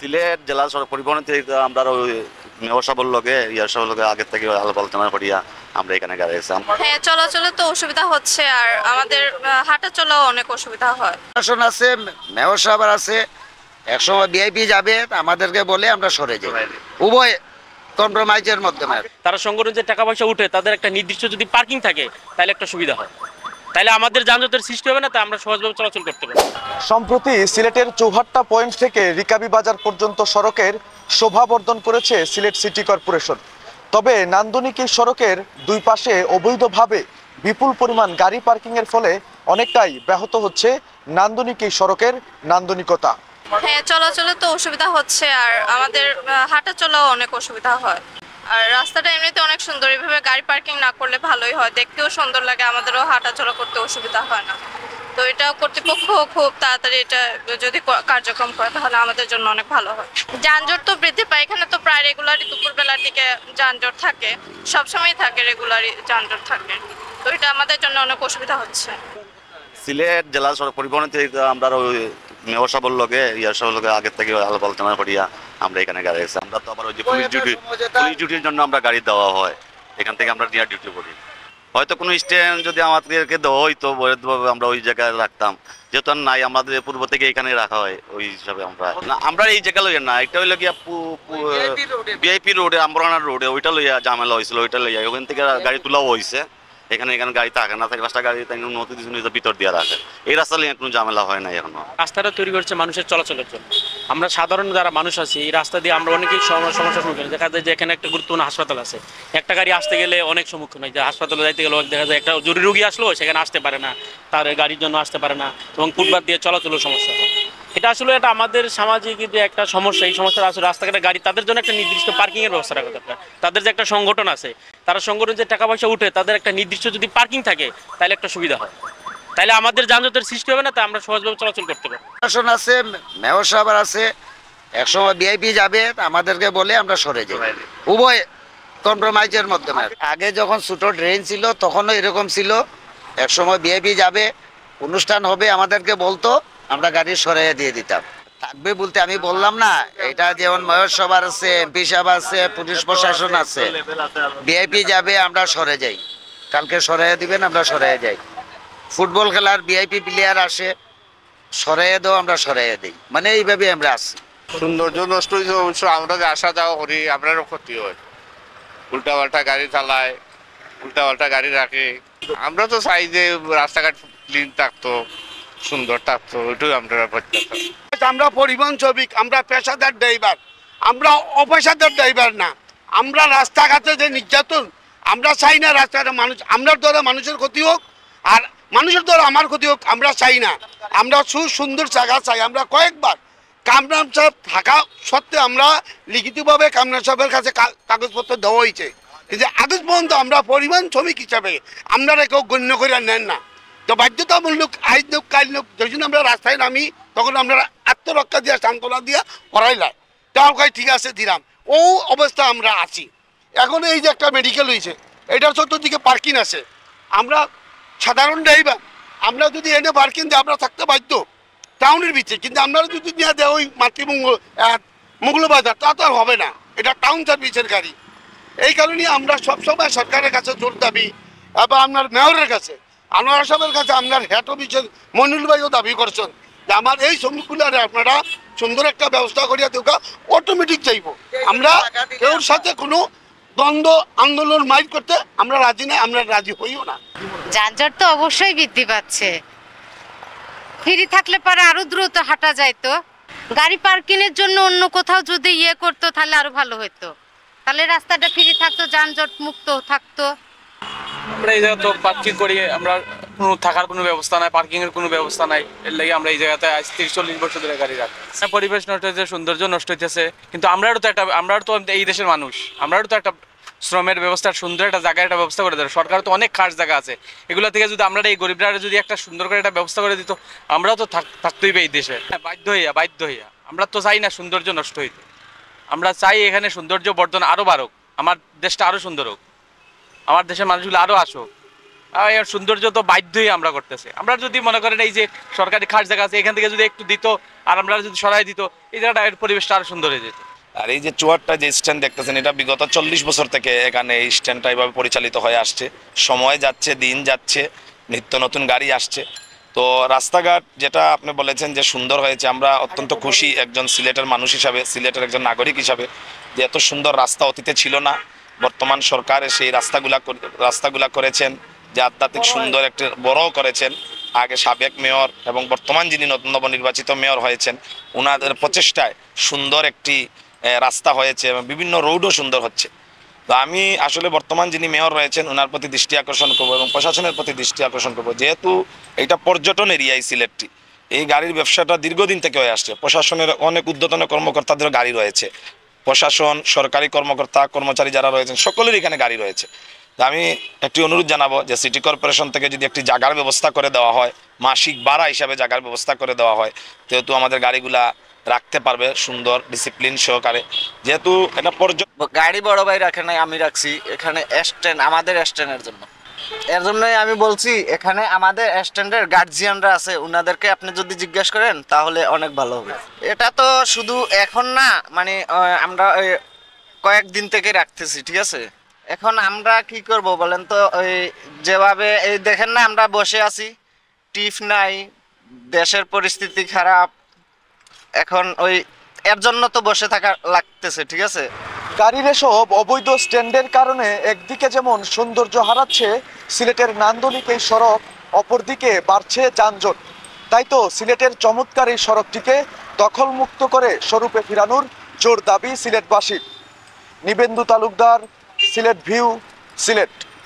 সিলেট জেলা সড়ক পরিবহন থেকে আমরা ওই মেয়র সাহেবের লগে ইয়ার সাহেবের লগে আগের থেকে আলাপ আলোচনা করিয়া আমরা এখানে গাড়ি এসেছি। হ্যাঁ, চলাচলে তো অসুবিধা হচ্ছে, আর আমাদের হাঁটা চলাও অনেক অসুবিধা হয়। প্রশাসন আছে, মেয়র সাহেব আছে, একসময় ভিআইপি যাবে আমাদেরকে বলে আমরা সরে যাই, উভয় কম্প্রোমাইজের মাধ্যমে। তারা সংগঠন যে টাকা পয়সা উঠে তাদের একটা নির্দিষ্ট যদি পার্কিং থাকে তাহলে একটা সুবিধা হয়, তাহলে আমাদের যানজটের সৃষ্টি হবে না, তাই আমরা সহজভাবে চলাচল করতে পারি। সম্প্রতি সিলেটের চৌহাট্টা পয়েন্ট থেকে রিকাবি বাজার পর্যন্ত সড়কের শোভা বর্ধন করেছে সিলেট সিটি কর্পোরেশন। তবে নান্দনিক এই সড়কের দুই পাশে অবৈধভাবে বিপুল পরিমাণ গাড়ি পার্কিংয়ের ফলে অনেকটাই ব্যাহত হচ্ছে নান্দনিক এই সড়কের নান্দনিকতা। হ্যাঁ, চলাচলে তো অসুবিধা হচ্ছে, আর আমাদের হাঁটা চলাও অনেক অসুবিধা হয়। আর রাস্তাটা এমনিতে অনেক সুন্দর, এইভাবে গাড়ি পার্কিং না করলে ভালোই হয়, দেখতেও সুন্দর লাগে, আমাদেরও হাঁটা চলা করতে অসুবিধা হয় না। তো এটা কর্তৃপক্ষ খুব তাড়াতাড়ি এটা যদি কার্যক্রম করে তাহলে আমাদের জন্য অনেক ভালো হয়। যানজট তো বৃদ্ধি পায়, এখানে তো প্রায় রেগুলারই দুপুরবেলার দিকে যানজট থাকে, সবসময় থাকে, রেগুলারই যানজট থাকে, তো এটা আমাদের জন্য অনেক অসুবিধা হচ্ছে। সিলেট জেলা সড়ক পরিবহন থেকে আমরা ওই মেয়র সাহেবের লগে ইয়ার সাহেবের লগে আগের থেকে আলাপ আলোচনা করিয়া আমরা এখানে গাড়ি এসেছি। আমরা তো আবার ওই যে পুলিশ ডিউটির জন্য আমরা গাড়ি দেওয়া হয়, এখান থেকে আমরা নিয়ে ডিউটি করি। হয়তো কোনো স্ট্যান্ড যদি আমাদেরকে দেওয়া হইতো বৈধভাবে আমরা ওই জায়গায় রাখতাম, যেহেতু আর নাই, আমাদের পূর্ব থেকে এখানে রাখা হয়, ওই হিসাবে আমরা এই জায়গা লইয়া না, এটা হইলো গিয়া ভিআইপি রোডে, আমরানার রোডে, ওইটা লইয়া ঝামেলা হয়েছিল, ওইটা লইয়া ওখান থেকে গাড়ি তোলাও হয়েছে। এখানে গাড়ি থাকে না, 4-5টা গাড়ি নদী ভিতর দিয়ে রাখে, এই রাস্তা নিয়ে কোনো ঝামেলা হয় না এখনো। রাস্তাটা তৈরি করছে মানুষের চলাচলের জন্য। আমরা সাধারণ যারা মানুষ আছি এই রাস্তা দিয়ে আমরা অনেকেই সমস্যার সম্মুখীন। দেখা যায় যে এখানে একটা গুরুত্বপূর্ণ হাসপাতাল আছে, একটা গাড়ি আসতে গেলে অনেক সম্মুখীন হয়, যে হাসপাতালে যাইতে গেলে দেখা যায় একটা জরুরি রোগী আসলো সেখানে আসতে পারে না, তার গাড়ির জন্য আসতে পারে না, এবং ফুটপাথ দিয়ে চলাচলের সমস্যা হয়। এটা আসলে এটা আমাদের সামাজিক যে একটা সমস্যা, এই সমস্যাটা আসলে রাস্তাঘাটে গাড়ি তাদের জন্য একটা নির্দিষ্ট পার্কিংয়ের ব্যবস্থা রাখা দরকার। তাদের যে একটা সংগঠন আছে, তারা সংগঠন যে টাকা পয়সা উঠে তাদের একটা নির্দিষ্ট যদি পার্কিং থাকে তাহলে একটা সুবিধা হয়, তাহলে আমাদের যানজটের সৃষ্টি হবে না, তাই আমরা সহজভাবে চলাচল করতে পারি। প্রশাসন আছে, মেয়র সাহেব আছে, একসময় ভিআইপি যাবে আমাদেরকে বলে আমরা সরে যাই, উভয় কম্প্রোমাইজের মাধ্যমে। আগে যখন ছোট ড্রেন ছিল তখনও এরকম ছিল, একসময় ভিআইপি যাবে, অনুষ্ঠান হবে, আমাদেরকে বলতো, আমরা গাড়ি সরিয়ে দিয়ে দিতাম। থাকবে বলতে আমি বললাম না, এটা যেমন মেয়র সবার আছে, এমপি সাহেব আছে, পুলিশ প্রশাসন আছে, ভিআইপি যাবে আমরা সরে যাই, কালকে সরিয়ে দিবেন আমরা সরিয়ে যাই। ফুটবল খেলার ভিআইপি প্লেয়ার আসে, সরিয়ে দাও আমরা সরিয়ে দিই, মানে এইভাবে আমরা আসি। সৌন্দর্য নষ্ট হয়েছে অবশ্য, আমরা যে আসা যাওয়া করি আপনারও ক্ষতি হয়, উল্টাপাল্টা গাড়ি চালায়, উল্টাপাল্টা গাড়ি রাখে। আমরা তো চাই যে রাস্তাঘাট ক্লিন থাকতো, সুন্দর থাকতো, ওইটাই আমরা প্রত্যাশা। আমরা পরিবহন শ্রমিক, আমরা পেশাদার ড্রাইভার, আমরা অপেশাদার ড্রাইভার না। আমরা রাস্তাঘাটে যে নির্যাতন, আমরা চাই না রাস্তাঘাটে মানুষ, আমরা দ্বারা মানুষের ক্ষতি হোক আর মানুষের দ্বারা আমার ক্ষতি হোক, আমরা চাই না। আমরা সুন্দর জায়গা চাই। আমরা কয়েকবার কামরান সাহেব থাকা সত্ত্বে আমরা লিখিতভাবে কামরান সাহেবের কাছে কাগজপত্র দেওয়া হয়েছে, কিন্তু আদেশ পর্যন্ত আমরা পরিবহন শ্রমিক হিসাবে আপনারা কেউ গণ্য করে নেন না। তো বাধ্যতামূলক আইন লোক কাল লোক যখন আমরা রাস্তায় নামি তখন আমরা আত্মরক্ষা দিয়া সান্ত্বনা দিয়া করাইলাম, তাও ঠিক আছে দিলাম, ও অবস্থা আমরা আছি। এখন এই যে একটা মেডিকেল হয়েছে, এটার চতুর্দিকে পার্কিং আছে, আমরা সাধারণ ড্রাইভার, আমরা যদি এনে পার্কিং দিয়ে আমরা থাকতে বাধ্য টাউনের ভিতরে, কিন্তু আমরা যদি নিয়ে দেয় ওই মঙ্গলবাজার, তা তো আর হবে না, এটা টাউন সার্ভিসের গাড়ি। এই কারণে আমরা সবসময় সরকারের কাছে জোর দাবি, এবং আপনার মেয়রের কাছে, আনোয়ার সাহেবের কাছে, আপনার হেড অফিসের মনিরুল ভাইও দাবি করছেন যে আমার এই শ্রমিকগুলো আপনারা সুন্দর একটা ব্যবস্থা করিয়া দেওয়া অটোমেটিক চাইব। আমরা কেউর সাথে কোনো দ্বন্দ্ব আন্দোলন মাইক করতে আমরা রাজি না, আমরা রাজি হইও না। যানজট তো অবশ্যই বৃদ্ধি পাচ্ছে, ফ্রি থাকলে পরে আরো দ্রুত হাঁটা যাইতো। গাড়ি পার্কিং এর জন্য অন্য কোথাও যদি করতো তাহলে আরো ভালো হতো, তাহলে রাস্তাটা ফ্রি থাকতো, যানজট মুক্ত থাকতো। আমরা এই জায়গা তো পার্কিং করি, আমরা কোনো থাকার কোনো ব্যবস্থা নাই, পার্কিং এর কোনো ব্যবস্থা নাই, এর লাগে আমরা এই জায়গাতে 30-40 বছর ধরে গাড়ি রাখি। পরিবেশ নষ্ট হয়েছে, সৌন্দর্য নষ্ট হইতেছে, কিন্তু আমরাও তো এই দেশের মানুষ, আমরাও তো একটা শ্রমের ব্যবস্থা, সুন্দর একটা জায়গায় একটা ব্যবস্থা করে দেয়। সরকার তো অনেক খাস জায়গা আছে, এগুলো থেকে যদি আমরা এই গরিবরা যদি একটা সুন্দর করে একটা ব্যবস্থা করে দিত, আমরাও তো থাকতেই এই দেশে। বাধ্য হইয়া আমরা তো চাই না সৌন্দর্য নষ্ট হইতে, আমরা চাই এখানে সৌন্দর্য বর্ধন আরো বাড়ুক, আমার দেশটা আরো সুন্দর হোক, আমার দেশের মানুষগুলো আরো আসুক, এর সৌন্দর্য তো বাধ্যই আমরা করতেছি। আমরা যদি মনে করেন এই যে সরকারি খাস জায়গা আছে এখান থেকে যদি একটু দিত আর আমরা যদি সরাই দিত এই জায়গাটা এর পরিবেশটা আরো সুন্দর হয়ে যেত। আর এই যে চুয়ারটা যে স্ট্যান্ড দেখতেছেন এটা বিগত 40 বছর থেকে এখানে এই স্ট্যান্ডটা এইভাবে পরিচালিত হয়ে আসছে। সময় যাচ্ছে, দিন যাচ্ছে, নিত্য নতুন গাড়ি আসছে। তো রাস্তাঘাট যেটা আপনি বলেছেন যে সুন্দর হয়েছে, আমরা অত্যন্ত খুশি একজন সিলেটের মানুষ হিসাবে, সিলেটের একজন নাগরিক হিসাবে, যে এত সুন্দর রাস্তা অতীতে ছিল না। বর্তমান সরকার সেই রাস্তাগুলা করেছেন, যে আধ্যাত্মিক সুন্দর একটি বড় করেছেন। আগে সাবেক মেয়র এবং বর্তমান যিনি নবনির্বাচিত মেয়র হয়েছেন ওনাদের প্রচেষ্টায় সুন্দর একটি রাস্তা হয়েছে এবং বিভিন্ন রোডও সুন্দর হচ্ছে। তো আমি আসলে বর্তমান যিনি মেয়র রয়েছেন ওনার প্রতি দৃষ্টি আকর্ষণ করবো এবং প্রশাসনের প্রতি দৃষ্টি আকর্ষণ করবো, যেহেতু এটা পর্যটন এরিয়া এই সিলেটটি, এই গাড়ির ব্যবসাটা দীর্ঘদিন থেকে হয়ে আসছে। প্রশাসনের অনেক ঊর্ধ্বতন কর্মকর্তাদের গাড়ি রয়েছে, প্রশাসন, সরকারি কর্মকর্তা কর্মচারী যারা রয়েছেন সকলের এখানে গাড়ি রয়েছে। তো আমি একটি অনুরোধ জানাবো যে সিটি কর্পোরেশন থেকে যদি একটি জায়গার ব্যবস্থা করে দেওয়া হয়, মাসিক ভাড়া হিসাবে জায়গার ব্যবস্থা করে দেওয়া হয়, যেহেতু আমাদের গাড়িগুলা রাখতে পারবে সুন্দর ডিসিপ্লিন সহকারে। যেহেতু এটা গাড়ি বড় ভাই রাখে নাই, আমি রাখছি এখানে স্ট্যান্ড, আমাদের স্ট্যান্ডের জন্য। এর জন্যই আমি বলছি এখানে আমাদের স্ট্যান্ডের গার্জিয়ানরা আছে, ওনাদেরকে আপনি যদি জিজ্ঞেস করেন তাহলে অনেক ভালো হবে। এটা তো শুধু এখন না, মানে আমরা কয়েকদিন থেকে রাখতেছি, ঠিক আছে। এখন আমরা কি করব বলেন তো, ওই যেভাবে এই দেখেন না আমরা বসে আছি, টিপ নাই, দেশের পরিস্থিতি খারাপ, এখন ওই এর জন্য তো বসে থাকা লাগতেছে, ঠিক আছে। গাড়ির এসব অবৈধ স্ট্যান্ডের কারণে একদিকে যেমন সৌন্দর্য হারাচ্ছে সিলেটের নান্দনিক এই সড়ক, অপরদিকে বাড়ছে যানজট। তাই তো সিলেটের চমৎকার এই সড়কটিকে দখলমুক্ত করে স্বরূপে ফিরানোর জোর দাবি সিলেটবাসীর। নিবেন্দু তালুকদার, সিলেট ভিউ, সিলেট।